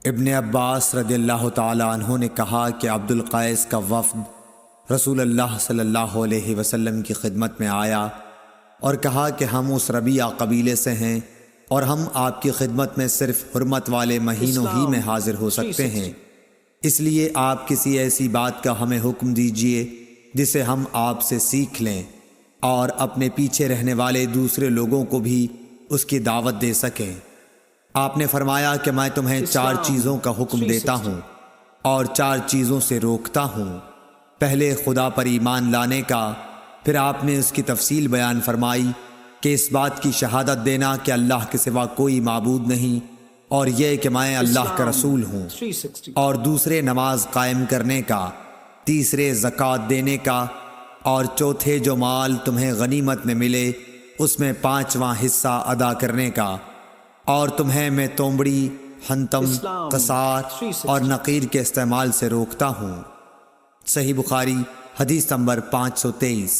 ابن عباس رضی اللہ تعالی عنہ نے کہا کہ عبد القیس کا وفد رسول اللہ صلی اللہ علیہ وسلم کی خدمت میں آیا اور کہا کہ ہم اس ربیعہ قبیلے سے ہیں اور ہم آپ کی خدمت میں صرف حرمت والے مہینوں ہی میں حاضر ہو سکتے ہیں، اس لیے آپ کسی ایسی بات کا ہمیں حکم دیجئے جسے ہم آپ سے سیکھ لیں اور اپنے پیچھے رہنے والے دوسرے لوگوں کو بھی اس کی دعوت دے سکیں۔ آپ نے فرمایا کہ میں تمہیں 4 چیزوں کا حکم دیتا ہوں اور 4 چیزوں سے روکتا ہوں۔ پہلے خدا پر ایمان لانے کا، پھر آپ نے اس کی تفصیل بیان فرمائی کہ اس بات کی شہادت دینا کہ اللہ کے سوا کوئی معبود نہیں اور یہ کہ میں اللہ کا رسول ہوں، اور دوسرے نماز قائم کرنے کا، تیسرے زکوٰۃ دینے کا، اور چوتھے جو مال تمہیں غنیمت میں ملے اس میں 5واں حصہ ادا کرنے کا، اور تمہیں میں تومڑی، حنتم، قصار اور نقیر کے استعمال سے روکتا ہوں۔ صحیح بخاری حدیث نمبر 523۔